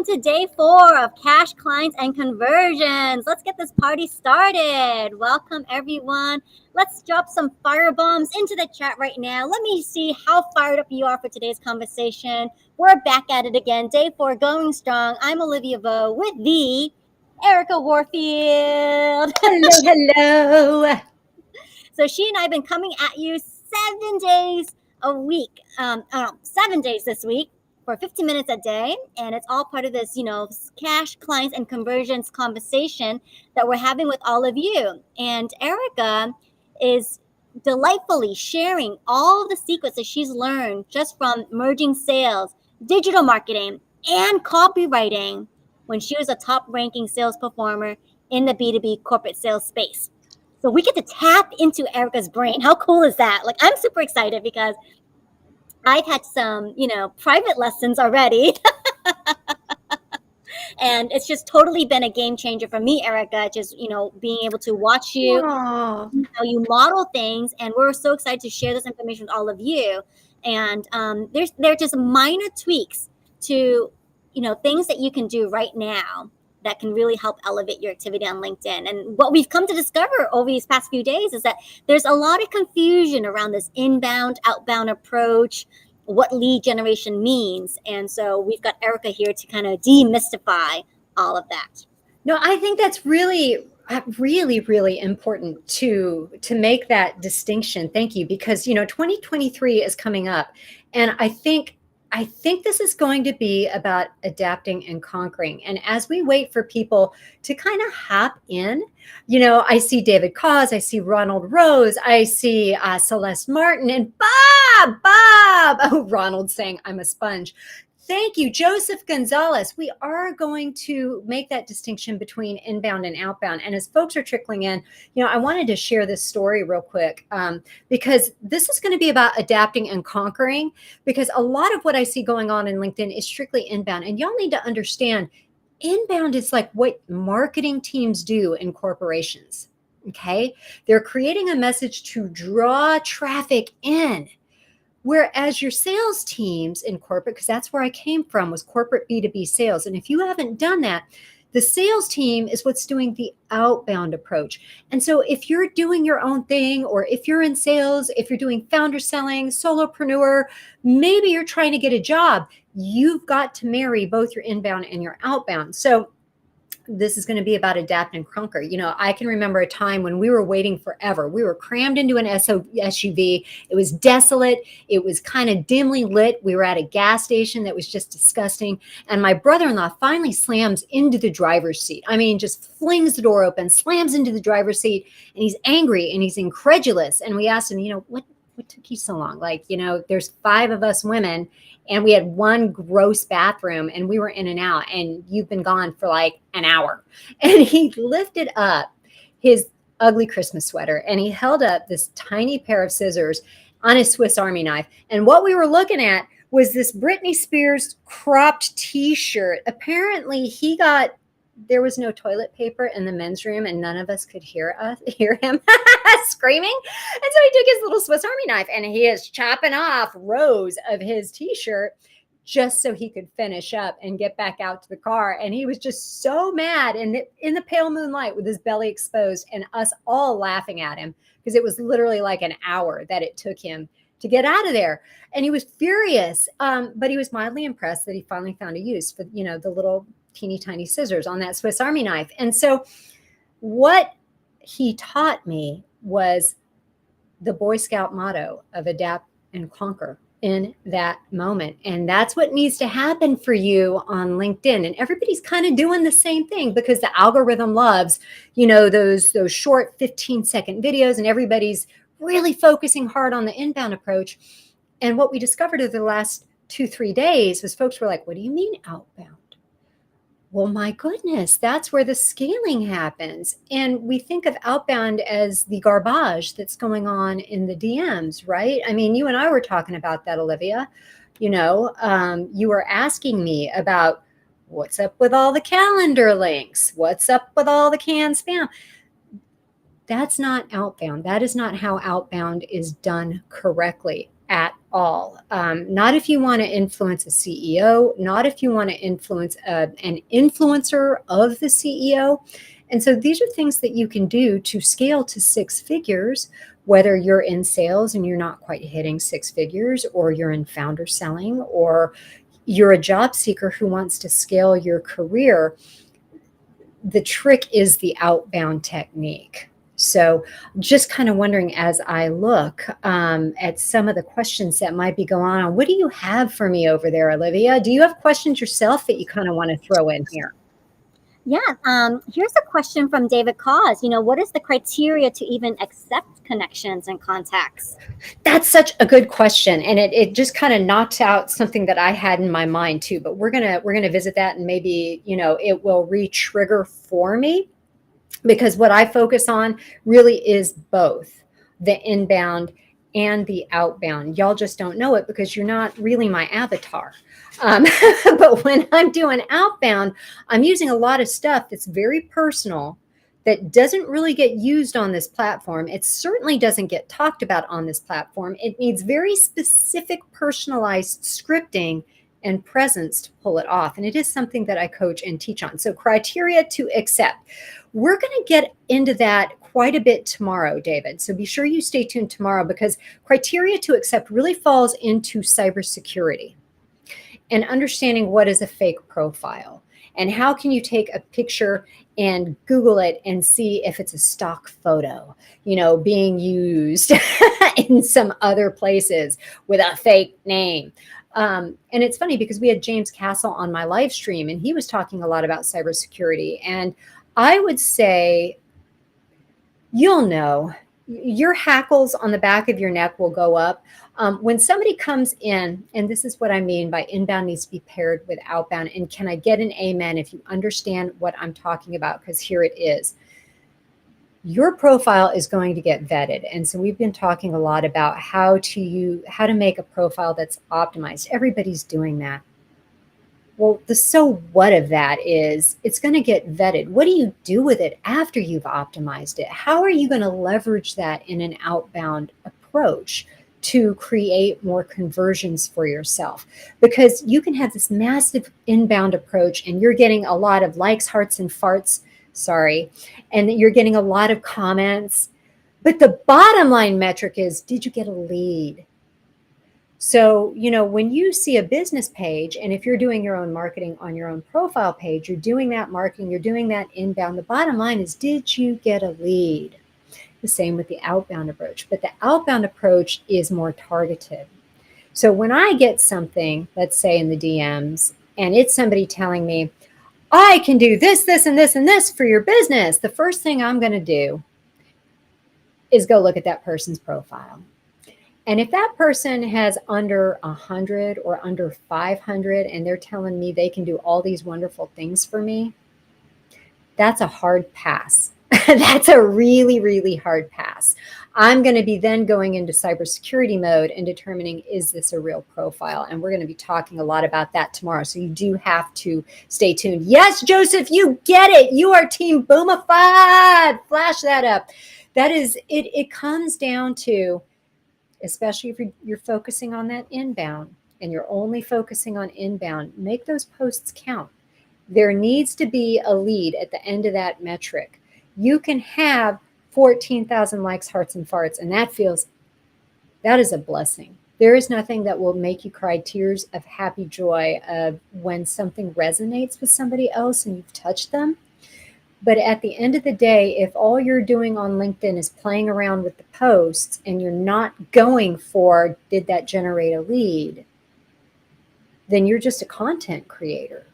to day 4 of Cash, Clients, and Conversions. Let's get this party started. Welcome, everyone. Let's drop some firebombs into the chat right now. Let me see how fired up you are for today's conversation. We're back at it again. Day 4, going strong. I'm Olivia Vo with the Erika Warfield. Hello. So she and I have been coming at you 7 days a week. 7 days this week for 15 minutes a day. And it's all part of this, cash, clients, and conversions conversation that we're having with all of you. And Erika is delightfully sharing all the secrets that she's learned just from merging sales, digital marketing, and copywriting when she was a top ranking sales performer in the B2B corporate sales space. So we get to tap into Erika's brain. How cool is that? Like, I'm super excited because I've had some, private lessons already. And it's just totally been a game changer for me, Erika, just, being able to watch you, Aww. how you model things. And we're so excited to share this information with all of you. And they're just minor tweaks to, things that you can do right now that can really help elevate your activity on LinkedIn. And what we've come to discover over these past few days is that there's a lot of confusion around this inbound, outbound approach, what lead generation means. And so we've got Erika here to kind of demystify all of that. No, I think that's really, really important to make that distinction. Thank you, because 2023 is coming up, and I think this is going to be about adapting and conquering. And as we wait for people to kind of hop in, I see David Cause, I see Ronald Rose, I see Celeste Martin, and Bob. Oh, Ronald saying I'm a sponge. Thank you, Joseph Gonzalez. We are going to make that distinction between inbound and outbound. And as folks are trickling in, I wanted to share this story real quick because this is going to be about adapting and conquering, because a lot of what I see going on in LinkedIn is strictly inbound. And y'all need to understand, inbound is like what marketing teams do in corporations. Okay. They're creating a message to draw traffic in. Whereas your sales teams in corporate, because that's where I came from, was corporate B2B sales. And if you haven't done that, the sales team is what's doing the outbound approach. And so if you're doing your own thing, or if you're in sales, if you're doing founder selling, solopreneur, maybe you're trying to get a job, you've got to marry both your inbound and your outbound. So this is going to be about adapt and conquer. I can remember a time when we were waiting forever. We were crammed into an SUV. It was desolate. It was kind of dimly lit. We were at a gas station that was just disgusting. And my brother-in-law finally slams into the driver's seat. I mean, just flings the door open, slams into the driver's seat, and he's angry and he's incredulous. And we asked him, what took you so long? Like, there's 5 of us women, and we had one gross bathroom, and we were in and out, and you've been gone for like an hour. And he lifted up his ugly Christmas sweater, and he held up this tiny pair of scissors on his Swiss Army knife. And what we were looking at was this Britney Spears cropped t-shirt. Apparently there was no toilet paper in the men's room, and none of us could hear him screaming. And so he took his little Swiss Army knife and he is chopping off rows of his t-shirt just so he could finish up and get back out to the car. And he was just so mad in the pale moonlight with his belly exposed, and us all laughing at him because it was literally like an hour that it took him to get out of there. And he was furious, but he was mildly impressed that he finally found a use for, the little teeny tiny scissors on that Swiss Army knife. And so what he taught me was the Boy Scout motto of adapt and conquer in that moment. And that's what needs to happen for you on LinkedIn. And everybody's kind of doing the same thing because the algorithm loves, those short 15-second videos, and everybody's really focusing hard on the inbound approach. And what we discovered over the last 2-3 days was folks were like, what do you mean outbound? Well, my goodness, that's where the scaling happens. And we think of outbound as the garbage that's going on in the DMs, right? I mean, you and I were talking about that, Olivia. You were asking me about what's up with all the calendar links, what's up with all the canned spam. That's not outbound. That is not how outbound is done correctly at all. Not if you want to influence a CEO, not if you want to influence an influencer of the CEO. And so these are things that you can do to scale to six figures, whether you're in sales and you're not quite hitting six figures, or you're in founder selling, or you're a job seeker who wants to scale your career. The trick is the outbound technique. So just kind of wondering, as I look at some of the questions that might be going on, what do you have for me over there, Olivia? Do you have questions yourself that you kind of want to throw in here? Yeah. Here's a question from David Cause. What is the criteria to even accept connections and contacts? That's such a good question, and it just kind of knocked out something that I had in my mind too. But we're gonna visit that, and maybe it will re-trigger for me, because what I focus on really is both the inbound and the outbound. Y'all just don't know it because you're not really my avatar. Um, but when I'm doing outbound, I'm using a lot of stuff that's very personal, that doesn't really get used on this platform. It certainly doesn't get talked about on this platform. It needs very specific, personalized scripting and presence to pull it off. And it is something that I coach and teach on. So criteria to accept. We're going to get into that quite a bit tomorrow, David. So be sure you stay tuned tomorrow, because criteria to accept really falls into cybersecurity and understanding what is a fake profile, and how can you take a picture and Google it and see if it's a stock photo, being used in some other places with a fake name. And it's funny because we had James Castle on my live stream, and he was talking a lot about cybersecurity. And I would say, your hackles on the back of your neck will go up. When somebody comes in, and this is what I mean by inbound needs to be paired with outbound. And can I get an amen if you understand what I'm talking about? Because here it is. Your profile is going to get vetted. And so we've been talking a lot about how to make a profile that's optimized. Everybody's doing that. Well, the so what of that is it's going to get vetted. What do you do with it after you've optimized it? How are you going to leverage that in an outbound approach to create more conversions for yourself? Because you can have this massive inbound approach and you're getting a lot of likes, hearts, and farts. Sorry. And you're getting a lot of comments. But the bottom line metric is, did you get a lead? So, when you see a business page, and if you're doing your own marketing on your own profile page, you're doing that marketing, you're doing that inbound. The bottom line is, did you get a lead? The same with the outbound approach, but the outbound approach is more targeted. So when I get something, let's say in the DMs, and it's somebody telling me, I can do this, this, and this, and this for your business, the first thing I'm going to do is go look at that person's profile. And if that person has under 100 or under 500 and they're telling me they can do all these wonderful things for me, that's a hard pass. That's a really, really hard pass. I'm going to be then going into cybersecurity mode and determining, is this a real profile? And we're going to be talking a lot about that tomorrow. So you do have to stay tuned. Yes, Joseph, you get it. You are Team Boomified. Flash that up. That is, it comes down to, especially if you're focusing on that inbound and you're only focusing on inbound, make those posts count. There needs to be a lead at the end of that metric. You can have 14,000 likes, hearts, and farts, and that is a blessing. There is nothing that will make you cry tears of happy joy of when something resonates with somebody else and you've touched them. But at the end of the day, if all you're doing on LinkedIn is playing around with the posts and you're not going for, did that generate a lead, then you're just a content creator.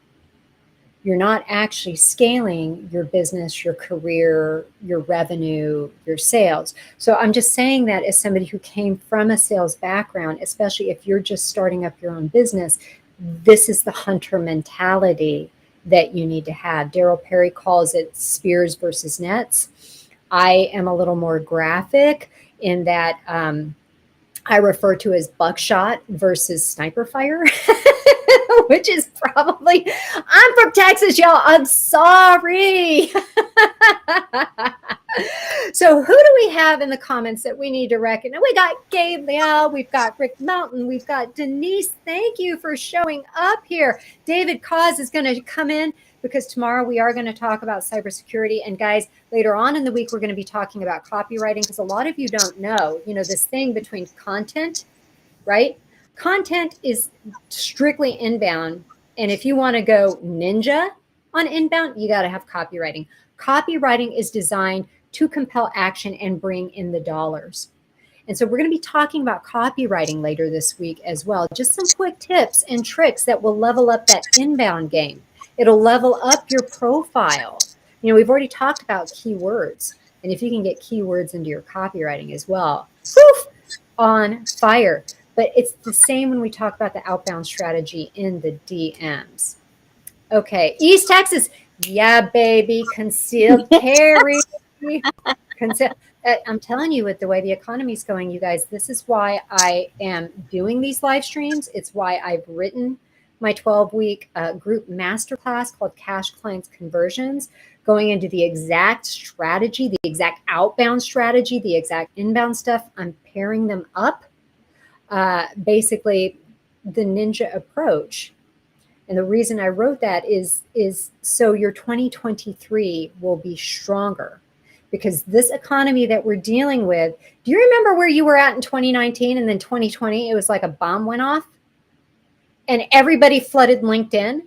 You're not actually scaling your business, your career, your revenue, your sales. So I'm just saying that as somebody who came from a sales background, especially if you're just starting up your own business, this is the hunter mentality that you need to have. Daryl Perry calls it spears versus nets. I am a little more graphic in that I refer to as buckshot versus sniper fire, which is probably, I'm from Texas, y'all. I'm sorry. So who do we have in the comments that we need to recognize? We got Gabe Liao, we've got Rick Mountain, we've got Denise. Thank you for showing up here. David Cause is going to come in because tomorrow we are going to talk about cybersecurity. And guys, later on in the week, we're going to be talking about copywriting because a lot of you don't know, this thing between content, right? Content is strictly inbound. And if you want to go ninja on inbound, you got to have copywriting. Copywriting is designed to compel action and bring in the dollars. And so we're going to be talking about copywriting later this week as well. Just some quick tips and tricks that will level up that inbound game. It'll level up your profile. We've already talked about keywords. And if you can get keywords into your copywriting as well, poof, on fire. But it's the same when we talk about the outbound strategy in the DMs. Okay, East Texas. Yeah, baby, concealed carry. I'm telling you, with the way the economy's going, you guys, this is why I am doing these live streams. It's why I've written my 12-week group masterclass called Cash Clients Conversions, going into the exact strategy, the exact outbound strategy, the exact inbound stuff. I'm pairing them up. Basically, the ninja approach. And the reason I wrote that is so your 2023 will be stronger. Because this economy that we're dealing with, do you remember where you were at in 2019 and then 2020, it was like a bomb went off and everybody flooded LinkedIn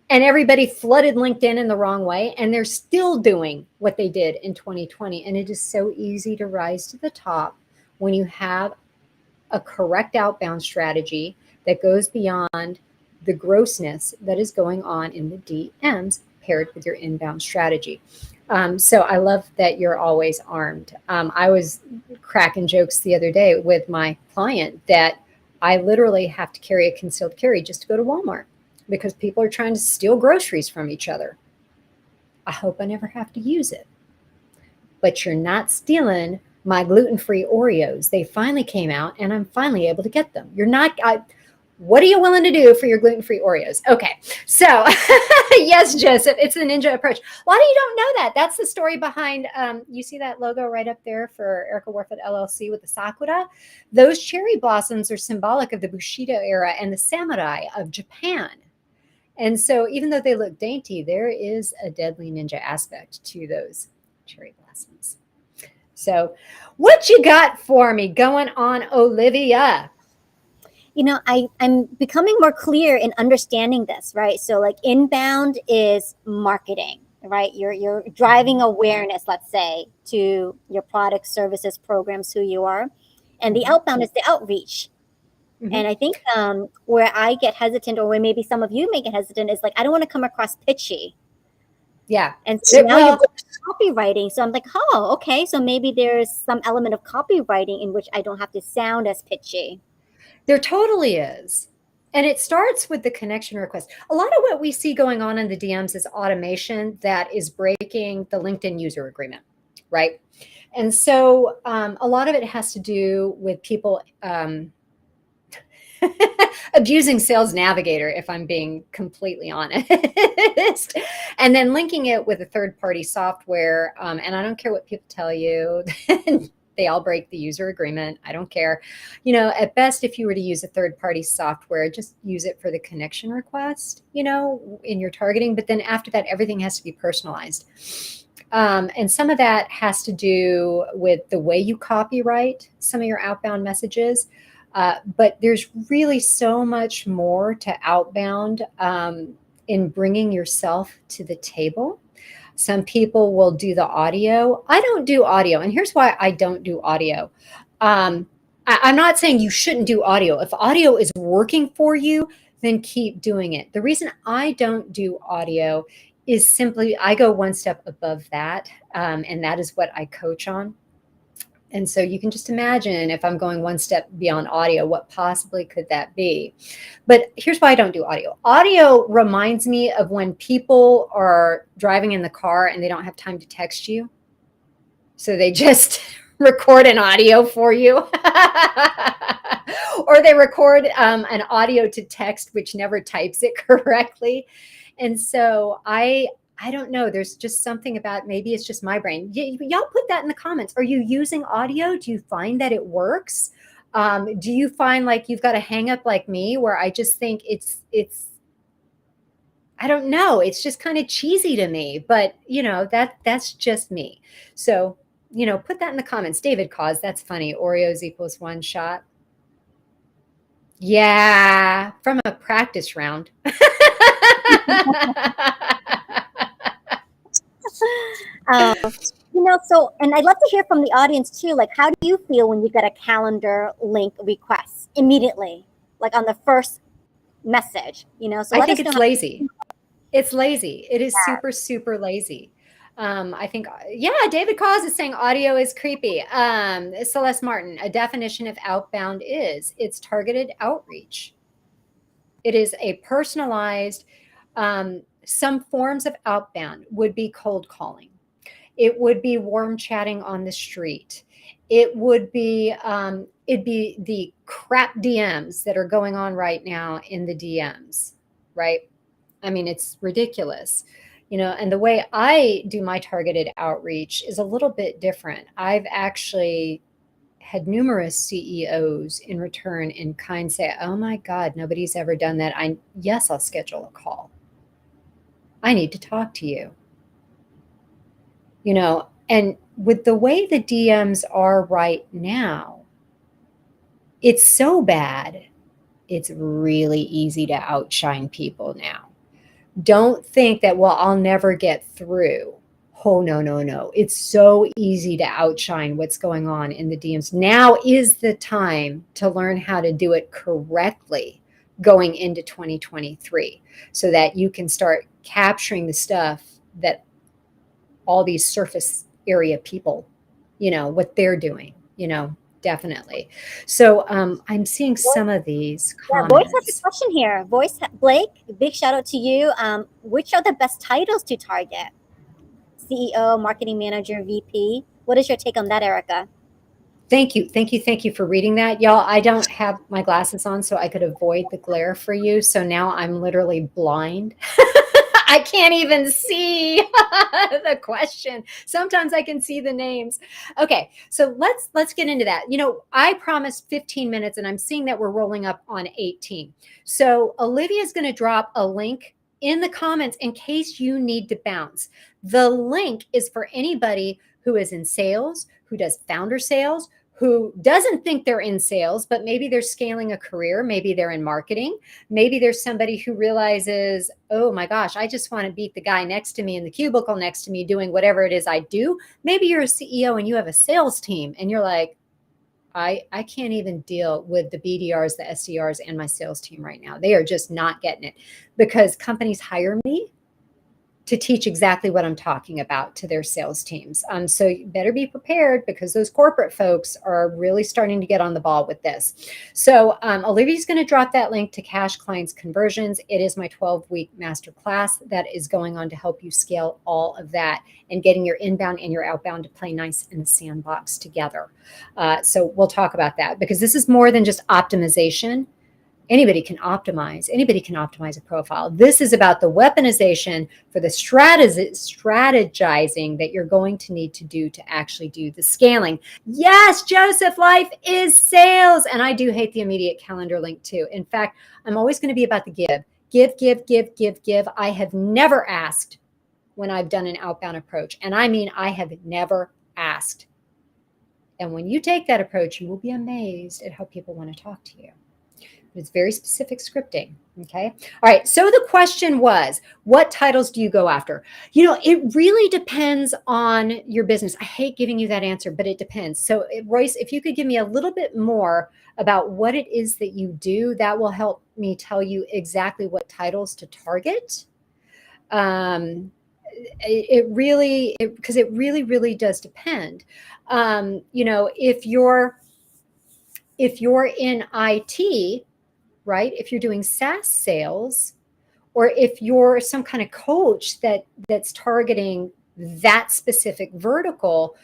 and everybody flooded LinkedIn in the wrong way. And they're still doing what they did in 2020. And it is so easy to rise to the top when you have a correct outbound strategy that goes beyond the grossness that is going on in the DMs paired with your inbound strategy. So I love that you're always armed. I was cracking jokes the other day with my client that I literally have to carry a concealed carry just to go to Walmart because people are trying to steal groceries from each other. I hope I never have to use it. But you're not stealing my gluten-free Oreos. They finally came out and I'm finally able to get them. You're not... what are you willing to do for your gluten-free Oreos? Okay, so yes, Joseph, it's the ninja approach. A lot of you don't know that. That's the story behind, you see that logo right up there for Erika Warfield LLC with the Sakura? Those cherry blossoms are symbolic of the Bushido era and the samurai of Japan. And so even though they look dainty, there is a deadly ninja aspect to those cherry blossoms. So what you got for me going on, Olivia? I'm becoming more clear in understanding this, right? So like inbound is marketing, right? You're driving awareness, let's say, to your products, services, programs, who you are. And the outbound is the outreach. Mm-hmm. And I think where I get hesitant, or where maybe some of you may get hesitant, is like, I don't want to come across pitchy. Yeah. And so now you're copywriting. So I'm like, oh, okay. So maybe there's some element of copywriting in which I don't have to sound as pitchy. There totally is. And it starts with the connection request. A lot of what we see going on in the DMs is automation that is breaking the LinkedIn user agreement, right? And so a lot of it has to do with people abusing Sales Navigator, if I'm being completely honest, and then linking it with a third-party software. And I don't care what people tell you. They all break the user agreement. I don't care. At best, if you were to use a third-party software, just use it for the connection request, in your targeting. But then after that, everything has to be personalized. And some of that has to do with the way you copyright some of your outbound messages. But there's really so much more to outbound in bringing yourself to the table. Some people will do the audio. I don't do audio. And here's why I don't do audio. I'm not saying you shouldn't do audio. If audio is working for you, then keep doing it. The reason I don't do audio is simply I go one step above that. And that is what I coach on. And so you can just imagine if I'm going one step beyond audio, what possibly could that be? But here's why I don't do audio. Audio reminds me of when people are driving in the car and they don't have time to text you. So they just record an audio for you. Or they record an audio to text, which never types it correctly. And so I I don't know. There's just something about, maybe it's just my brain. Y'all put that in the comments. Are you using audio? Do you find that it works? Do you find like you've got a hang up like me where I just think it's I don't know. It's just kind of cheesy to me, but that's just me. So, put that in the comments. David Cause, that's funny. Oreos equals one shot. Yeah, from a practice round. Um, so, and I'd love to hear from the audience too. Like, how do you feel when you get a calendar link request immediately, like on the first message? So I let think us know it's how. lazy. It's lazy. It is super, super lazy. I think, yeah, David Cause is saying audio is creepy. Celeste Martin, a definition of outbound is it's targeted outreach. It is a personalized, some forms of outbound would be cold calling. It would be warm chatting on the street. It'd be the crap DMs that are going on right now in the DMs, right? I mean, it's ridiculous. And the way I do my targeted outreach is a little bit different. I've actually had numerous CEOs in return in kind say, "Oh my God, nobody's ever done that. Yes, I'll schedule a call. I need to talk to you." And with the way the DMs are right now, it's so bad. It's really easy to outshine people now. Don't think that, well, I'll never get through. Oh, no, no, no. It's so easy to outshine what's going on in the DMs. Now is the time to learn how to do it correctly going into 2023 so that you can start capturing the stuff that all these surface area people, what they're doing, definitely. So I'm seeing some of these Yeah, Voice has a comments. question here. Blake, big shout out to you. Which are the best titles to target? CEO, marketing manager, VP. What is your take on that, Erika? Thank you. Thank you. Thank you for reading that. Y'all, I don't have my glasses on so I could avoid the glare for you. So now I'm literally blind. I can't even see the question. Sometimes I can see the names. Okay, so let's get into that. I promised 15 minutes and I'm seeing that we're rolling up on 18. So Olivia is going to drop a link in the comments in case you need to bounce. The link is for anybody who is in sales, who does founder sales, who doesn't think they're in sales, but maybe they're scaling a career, maybe they're in marketing, maybe there's somebody who realizes, oh my gosh, I just want to beat the guy next to me in the cubicle next to me doing whatever it is I do. Maybe you're a CEO and you have a sales team and you're like, I can't even deal with the BDRs, the SDRs, and my sales team right now. They are just not getting it because companies hire me to teach exactly what I'm talking about to their sales teams. So you better be prepared because those corporate folks are really starting to get on the ball with this. So Olivia's going to drop that link to Cash Clients Conversions. It is my 12-week masterclass that is going on to help you scale all of that and getting your inbound and your outbound to play nice in the sandbox together. So we'll talk about that because this is more than just optimization. Anybody can optimize a profile. This is about the weaponization for the strategizing that you're going to need to do to actually do the scaling. Yes, Joseph, life is sales. And I do hate the immediate calendar link too. In fact, I'm always going to be about the give. Give. I have never asked when I've done an outbound approach. And I mean, I have never asked. And when you take that approach, you will be amazed at how people want to talk to you. It's very specific scripting. Okay. All right. So the question was, what titles do you go after? It really depends on your business. I hate giving you that answer, but it depends. So Royce, if you could give me a little bit more about what it is that you do, that will help me tell you exactly what titles to target. It really, because it really, really does depend. If you're in IT, right? If you're doing SaaS sales, or if you're some kind of coach that's targeting that specific vertical,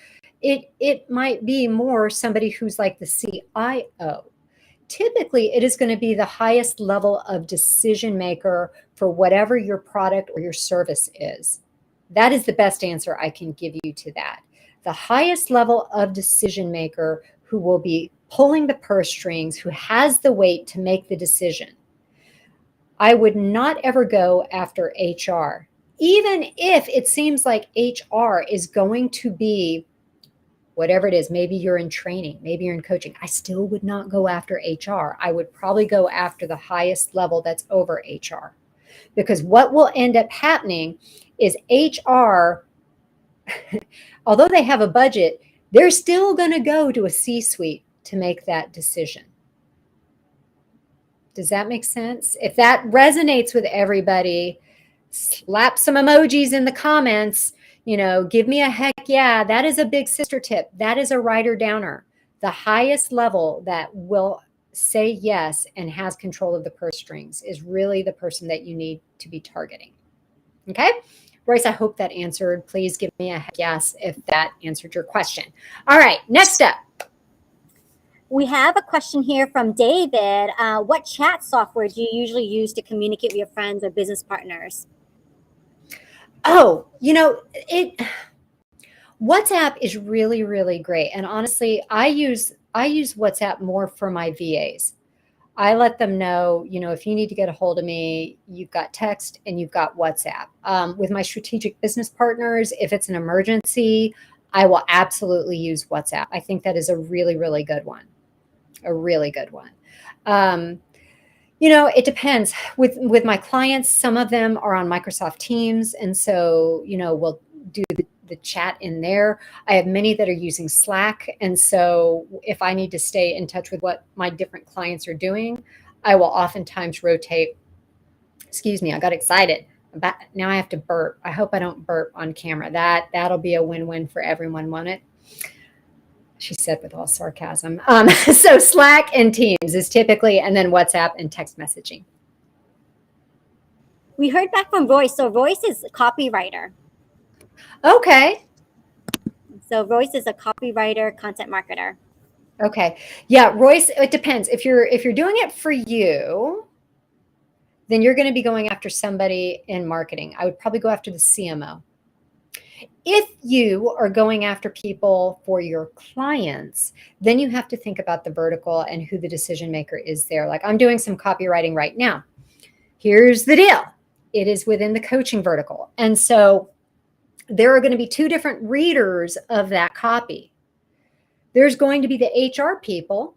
it might be more somebody who's like the CIO. Typically, it is going to be the highest level of decision maker for whatever your product or your service is. That is the best answer I can give you to that. The highest level of decision maker who will be pulling the purse strings, who has the weight to make the decision. I would not ever go after HR, even if it seems like HR is going to be whatever it is. Maybe you're in training, maybe you're in coaching. I still would not go after HR. I would probably go after the highest level that's over HR, because what will end up happening is HR, although they have a budget, they're still going to go to a C-suite to make that decision. Does that make sense? If that resonates with everybody, slap some emojis in the comments, give me a heck yeah. That is a big sister tip. That is a writer downer. The highest level that will say yes and has control of the purse strings is really the person that you need to be targeting. Okay? Royce, I hope that answered. Please give me a heck yes if that answered your question. All right, next up. We have a question here from David. What chat software do you usually use to communicate with your friends or business partners? Oh, WhatsApp is really, really great. And honestly, I use WhatsApp more for my VAs. I let them know, if you need to get a hold of me, you've got text and you've got WhatsApp. With my strategic business partners, if it's an emergency, I will absolutely use WhatsApp. I think that is a really, really good one. A really good one. It depends. With my clients, some of them are on Microsoft Teams. And so, we'll do the chat in there. I have many that are using Slack. And so if I need to stay in touch with what my different clients are doing, I will oftentimes rotate. Excuse me, I got excited. Now I have to burp. I hope I don't burp on camera. That'll be a win-win for everyone, won't it? She said with all sarcasm. So Slack and Teams is typically, and then WhatsApp and text messaging. We heard back from Royce. So Royce is a copywriter. Okay. So Royce is a copywriter, content marketer. Okay. Yeah, Royce, it depends. If you're doing it for you, then you're going to be going after somebody in marketing. I would probably go after the CMO. If you are going after people for your clients, then you have to think about the vertical and who the decision maker is there. Like I'm doing some copywriting right now. Here's the deal. It is within the coaching vertical. And so there are going to be two different readers of that copy. There's going to be the HR people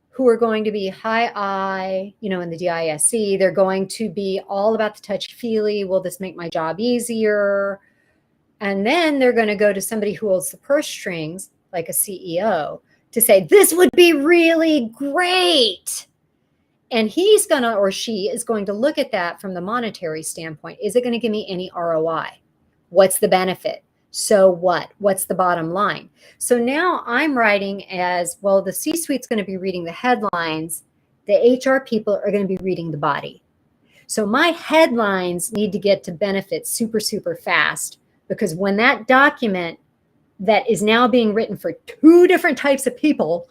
who are going to be high I, in the DISC. They're going to be all about the touchy-feely. Will this make my job easier? And then they're going to go to somebody who holds the purse strings, like a CEO, to say, this would be really great. And he's going to, or she is going to look at that from the monetary standpoint. Is it going to give me any ROI? What's the benefit? So what? What's the bottom line? So now I'm writing as, well, the C-suite's going to be reading the headlines. The HR people are going to be reading the body. So my headlines need to get to benefits super, super fast, because when that document that is now being written for two different types of people,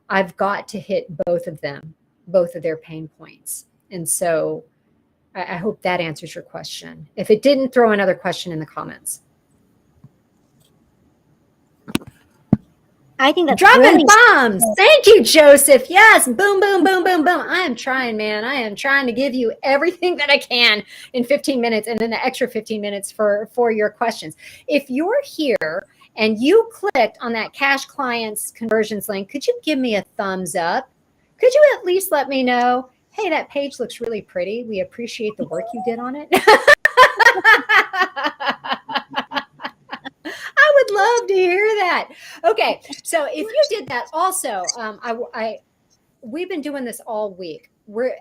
I've got to hit both of them, both of their pain points. And so I hope that answers your question. If it didn't, throw another question in the comments. I think that's dropping bombs. Thank you, Joseph. Yes. Boom, boom, boom, boom, boom. I am trying, man. I am trying to give you everything that I can in 15 minutes and then the extra 15 minutes for your questions. If you're here and you clicked on that cash clients conversions link, could you give me a thumbs up? Could you at least let me know, hey, that page looks really pretty. We appreciate the work you did on it. I would love to hear that. Okay, so if you did that also, we've been doing this all week.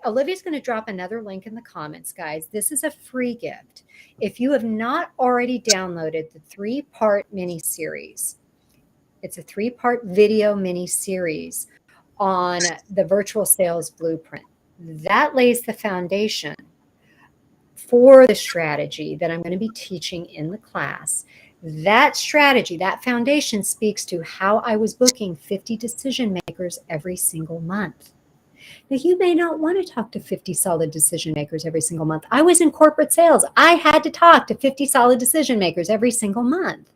Olivia's going to drop another link in the comments, guys. This is a free gift. If you have not already downloaded the 3-part mini series, it's a 3-part video mini series on the virtual sales blueprint. That lays the foundation for the strategy that I'm going to be teaching in the class. That strategy, that foundation speaks to how I was booking 50 decision makers every single month. Now, you may not want to talk to 50 solid decision makers every single month. I was in corporate sales. I had to talk to 50 solid decision makers every single month.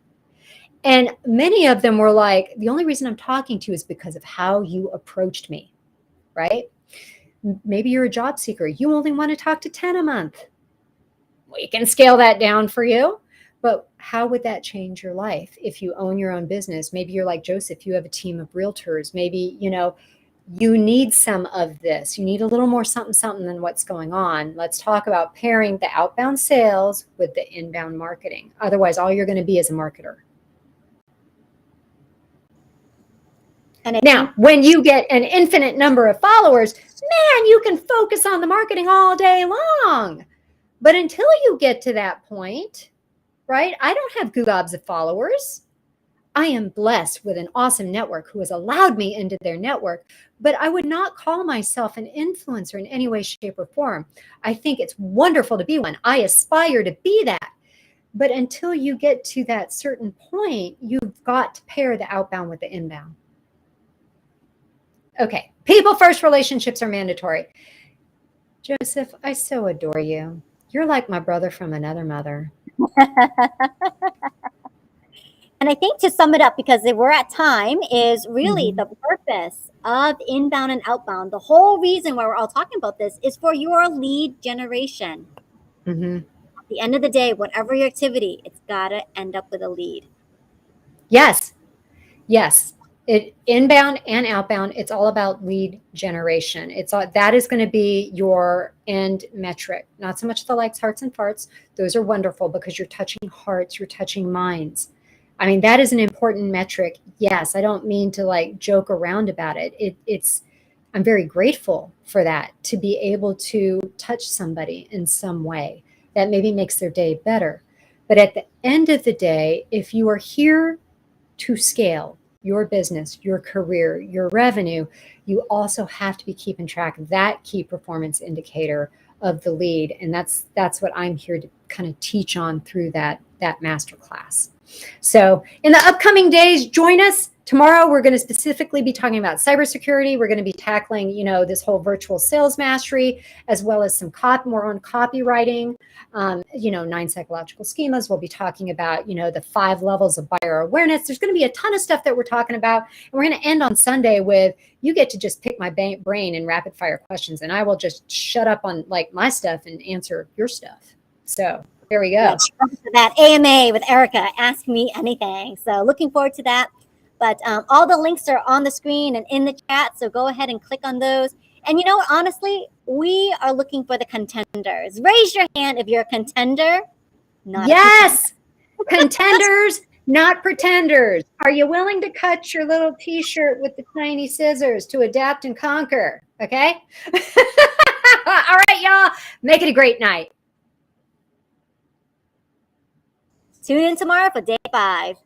And many of them were like, the only reason I'm talking to you is because of how you approached me, right? Maybe you're a job seeker. You only want to talk to 10 a month. We can scale that down for you. But how would that change your life if you own your own business? Maybe you're like Joseph, you have a team of realtors. Maybe, you need some of this. You need a little more something than what's going on. Let's talk about pairing the outbound sales with the inbound marketing. Otherwise, all you're going to be is a marketer. And now, when you get an infinite number of followers, man, you can focus on the marketing all day long. But until you get to that point, right? I don't have gobs of followers. I am blessed with an awesome network who has allowed me into their network, but I would not call myself an influencer in any way, shape, or form. I think it's wonderful to be one. I aspire to be that. But until you get to that certain point, you've got to pair the outbound with the inbound. Okay, people first relationships are mandatory. Joseph, I so adore you. You're like my brother from another mother. And I think to sum it up, because we're at time, is really the purpose of inbound and outbound. The whole reason why we're all talking about this is for your lead generation. At the end of the day, whatever your activity, it's got to end up with a lead. Yes. Inbound and outbound, it's all about lead generation. That is going to be your end metric, not so much the likes, hearts, and farts. Those are wonderful because you're touching hearts, you're touching minds. I mean, that is an important metric. Yes, I don't mean to joke around about it. I'm very grateful for that, to be able to touch somebody in some way that maybe makes their day better. But at the end of the day, if you are here to scale your business, your career, your revenue, you also have to be keeping track of that key performance indicator of the lead. And that's what I'm here to kind of teach on through that masterclass. So in the upcoming days, join us. Tomorrow, we're going to specifically be talking about cybersecurity. We're going to be tackling, this whole virtual sales mastery, as well as some more on copywriting, 9 psychological schemas. We'll be talking about, the 5 levels of buyer awareness. There's going to be a ton of stuff that we're talking about. And we're going to end on Sunday with, you get to just pick my brain in rapid fire questions, and I will just shut up on my stuff and answer your stuff. So there we go. That AMA with Erika, Ask Me Anything. So looking forward to that. But all the links are on the screen and in the chat. So go ahead and click on those. And honestly, we are looking for the contenders. Raise your hand if you're a contender. Yes, contenders, not pretenders. Are you willing to cut your little t-shirt with the tiny scissors to adapt and conquer? Okay. All right, y'all. Make it a great night. Tune in tomorrow for day 5.